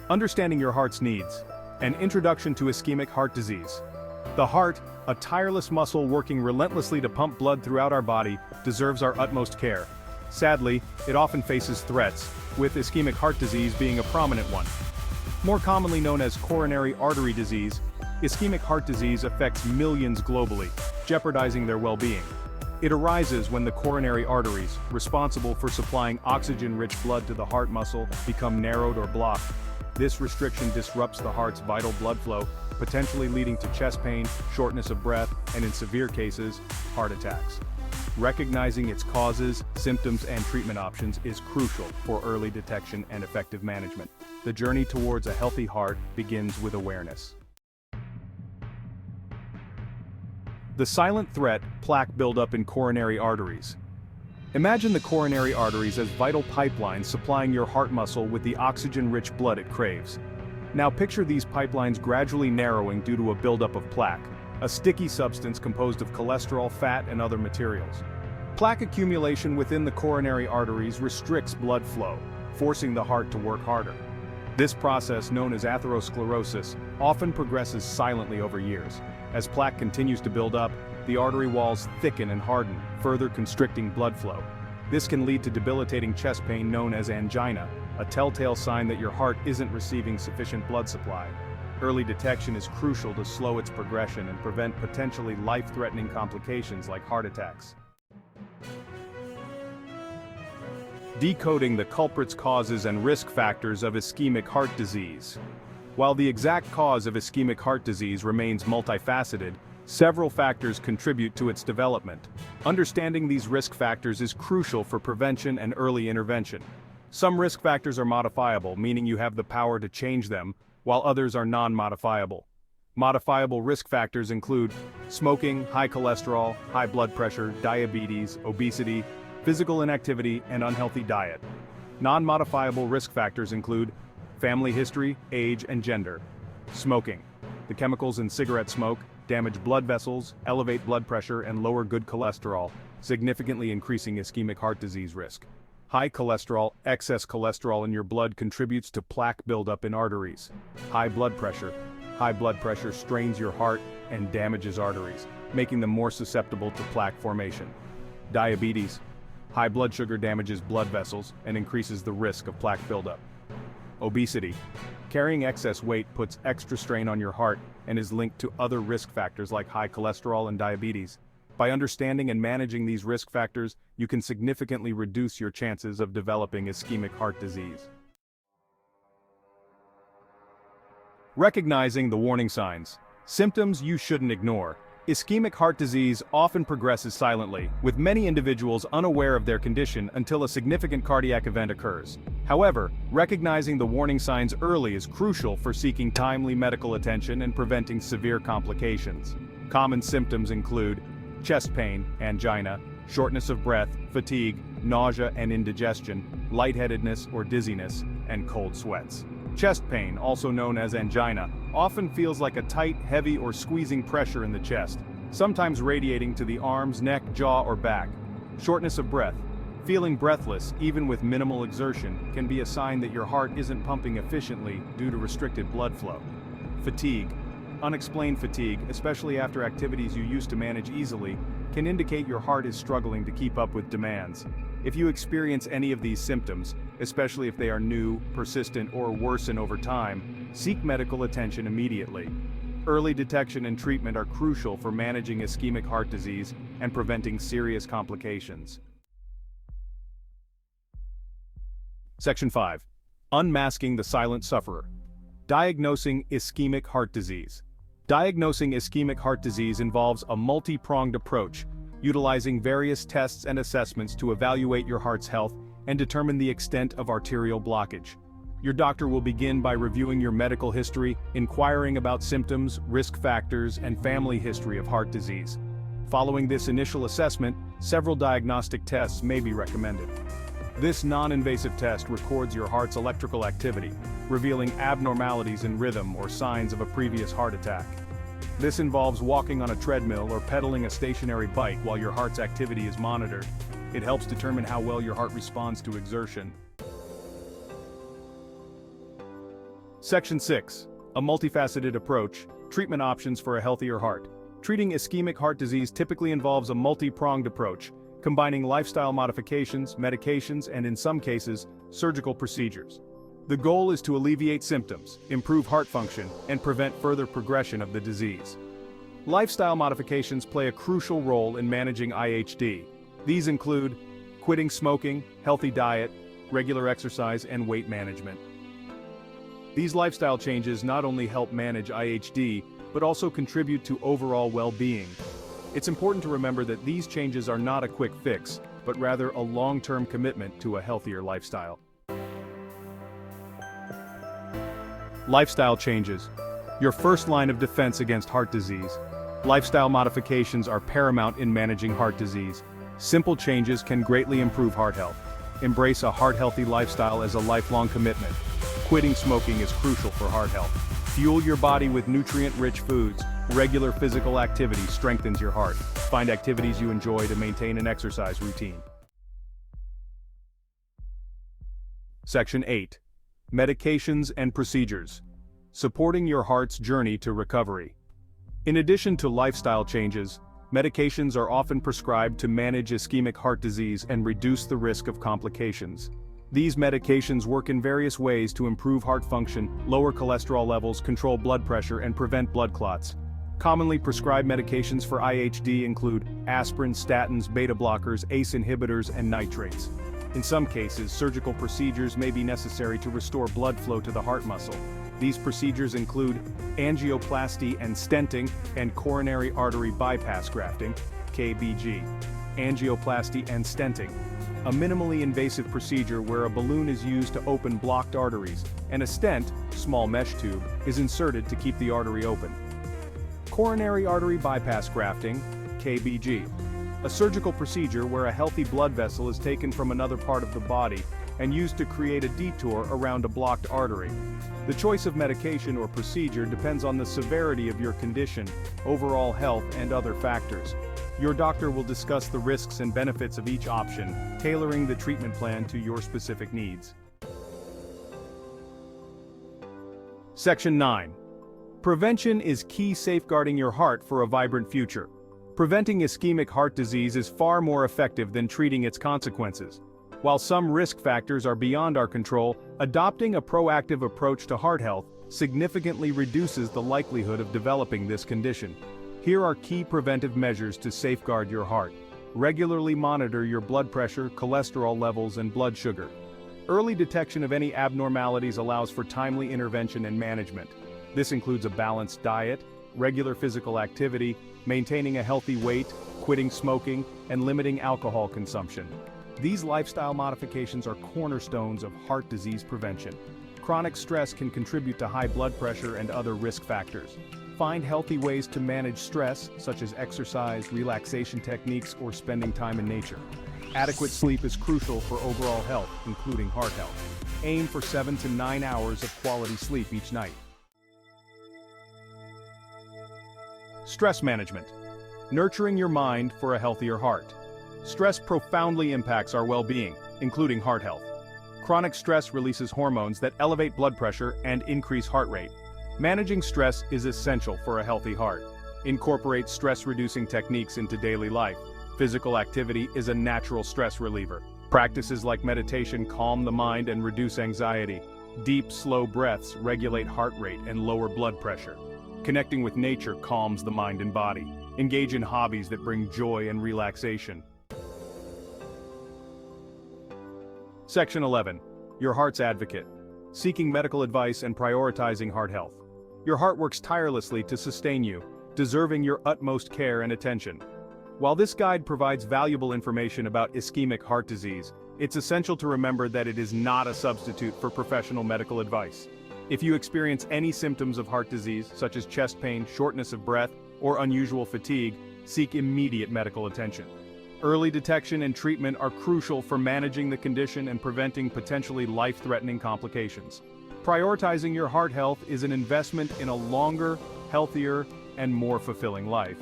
Understanding your heart's needs. An introduction to ischemic heart disease. The heart, a tireless muscle working relentlessly to pump blood throughout our body, deserves our utmost care. Sadly, it often faces threats, with ischemic heart disease being a prominent one. More commonly known as coronary artery disease, ischemic heart disease affects millions globally, jeopardizing their well-being. It arises when the coronary arteries, responsible for supplying oxygen-rich blood to the heart muscle, become narrowed or blocked. This restriction disrupts the heart's vital blood flow, potentially leading to chest pain, shortness of breath, and in severe cases, heart attacks. Recognizing its causes, symptoms, and treatment options is crucial for early detection and effective management. The journey towards a healthy heart begins with awareness. The silent threat: plaque buildup in coronary arteries. Imagine the coronary arteries as vital pipelines supplying your heart muscle with the oxygen-rich blood it craves. Now picture these pipelines gradually narrowing due to a buildup of plaque, a sticky substance composed of cholesterol, fat, and other materials. Plaque accumulation within the coronary arteries restricts blood flow, forcing the heart to work harder. This process, known as atherosclerosis, often progresses silently over years. As plaque continues to build up, the artery walls thicken and harden, further constricting blood flow. This can lead to debilitating chest pain known as angina, a telltale sign that your heart isn't receiving sufficient blood supply. Early detection is crucial to slow its progression and prevent potentially life-threatening complications like heart attacks. Decoding the culprits, causes, and risk factors of ischemic heart disease. While the exact cause of ischemic heart disease remains multifaceted, several factors contribute to its development. Understanding these risk factors is crucial for prevention and early intervention. Some risk factors are modifiable, meaning you have the power to change them, while others are non-modifiable. Modifiable risk factors include smoking, high cholesterol, high blood pressure, diabetes, obesity, physical inactivity, and unhealthy diet. Non-modifiable risk factors include family history, age, and gender. Smoking. The chemicals in cigarette smoke damage blood vessels, elevate blood pressure, and lower good cholesterol, significantly increasing ischemic heart disease risk. High cholesterol. Excess cholesterol in your blood contributes to plaque buildup in arteries. High blood pressure. High blood pressure strains your heart and damages arteries, making them more susceptible to plaque formation. Diabetes. High blood sugar damages blood vessels and increases the risk of plaque buildup. Obesity. Carrying excess weight puts extra strain on your heart and is linked to other risk factors like high cholesterol and diabetes. By understanding and managing these risk factors, you can significantly reduce your chances of developing ischemic heart disease. Recognizing the warning signs. Symptoms you shouldn't ignore. Ischemic heart disease often progresses silently, with many individuals unaware of their condition until a significant cardiac event occurs. However, recognizing the warning signs early is crucial for seeking timely medical attention and preventing severe complications. Common symptoms include chest pain, angina, shortness of breath, fatigue, nausea and indigestion, lightheadedness or dizziness, and cold sweats. Chest pain, also known as angina, often feels like a tight, heavy, or squeezing pressure in the chest, sometimes radiating to the arms, neck, jaw, or back. Shortness of breath. Feeling breathless, even with minimal exertion, can be a sign that your heart isn't pumping efficiently due to restricted blood flow. Fatigue. Unexplained fatigue, especially after activities you used to manage easily, can indicate your heart is struggling to keep up with demands. If you experience any of these symptoms, especially if they are new, persistent, or worsen over time, seek medical attention immediately. Early detection and treatment are crucial for managing ischemic heart disease and preventing serious complications. Section 5. Unmasking the silent sufferer. Diagnosing ischemic heart disease. Diagnosing ischemic heart disease involves a multi-pronged approach, utilizing various tests and assessments to evaluate your heart's health and determine the extent of arterial blockage. Your doctor will begin by reviewing your medical history, inquiring about symptoms, risk factors, and family history of heart disease. Following this initial assessment, several diagnostic tests may be recommended. This non-invasive test records your heart's electrical activity, revealing abnormalities in rhythm or signs of a previous heart attack. This involves walking on a treadmill or pedaling a stationary bike while your heart's activity is monitored. It helps determine how well your heart responds to exertion. Section 6. A multifaceted approach, treatment options for a healthier heart. Treating ischemic heart disease typically involves a multi-pronged approach, combining lifestyle modifications, medications, and in some cases, surgical procedures. The goal is to alleviate symptoms, improve heart function, and prevent further progression of the disease. Lifestyle modifications play a crucial role in managing IHD. These include quitting smoking, healthy diet, regular exercise, and weight management. These lifestyle changes not only help manage IHD, but also contribute to overall well-being. It's important to remember that these changes are not a quick fix, but rather a long-term commitment to a healthier lifestyle. Lifestyle changes. Your first line of defense against heart disease. Lifestyle modifications are paramount in managing heart disease. Simple changes can greatly improve heart health. Embrace a heart-healthy lifestyle as a lifelong commitment. Quitting smoking is crucial for heart health. Fuel your body with nutrient-rich foods. Regular physical activity strengthens your heart. Find activities you enjoy to maintain an exercise routine. Section 8. Medications and procedures. Supporting your heart's journey to recovery. In addition to lifestyle changes, medications are often prescribed to manage ischemic heart disease and reduce the risk of complications. These medications work in various ways to improve heart function, lower cholesterol levels, control blood pressure, and prevent blood clots. Commonly prescribed medications for IHD include aspirin, statins, beta blockers, ACE inhibitors, and nitrates. In some cases, surgical procedures may be necessary to restore blood flow to the heart muscle. These procedures include angioplasty and stenting and coronary artery bypass grafting, KBG. Angioplasty and stenting. A minimally invasive procedure where a balloon is used to open blocked arteries, and a stent, small mesh tube, is inserted to keep the artery open. Coronary artery bypass grafting, KBG. A surgical procedure where a healthy blood vessel is taken from another part of the body and used to create a detour around a blocked artery. The choice of medication or procedure depends on the severity of your condition, overall health, and other factors. Your doctor will discuss the risks and benefits of each option, tailoring the treatment plan to your specific needs. Section 9. Prevention is key safeguarding your heart for a vibrant future. Preventing ischemic heart disease is far more effective than treating its consequences. While some risk factors are beyond our control, adopting a proactive approach to heart health significantly reduces the likelihood of developing this condition. Here are key preventive measures to safeguard your heart. Regularly monitor your blood pressure, cholesterol levels, and blood sugar. Early detection of any abnormalities allows for timely intervention and management. This includes a balanced diet, regular physical activity, maintaining a healthy weight, quitting smoking, and limiting alcohol consumption. These lifestyle modifications are cornerstones of heart disease prevention. Chronic stress can contribute to high blood pressure and other risk factors. Find healthy ways to manage stress, such as exercise, relaxation techniques, or spending time in nature. Adequate sleep is crucial for overall health, including heart health. Aim for 7 to 9 hours of quality sleep each night. Stress management. Nurturing your mind for a healthier heart. Stress profoundly impacts our well-being, including heart health. Chronic stress releases hormones that elevate blood pressure and increase heart rate. Managing stress is essential for a healthy heart. Incorporate stress-reducing techniques into daily life. Physical activity is a natural stress reliever. Practices like meditation calm the mind and reduce anxiety. Deep, slow breaths regulate heart rate and lower blood pressure. Connecting with nature calms the mind and body. Engage in hobbies that bring joy and relaxation. Section 11. Your heart's advocate. Seeking medical advice and prioritizing heart health. Your heart works tirelessly to sustain you, deserving your utmost care and attention. While this guide provides valuable information about ischemic heart disease, it's essential to remember that it is not a substitute for professional medical advice. If you experience any symptoms of heart disease, such as chest pain, shortness of breath, or unusual fatigue, seek immediate medical attention. Early detection and treatment are crucial for managing the condition and preventing potentially life-threatening complications. Prioritizing your heart health is an investment in a longer, healthier, and more fulfilling life.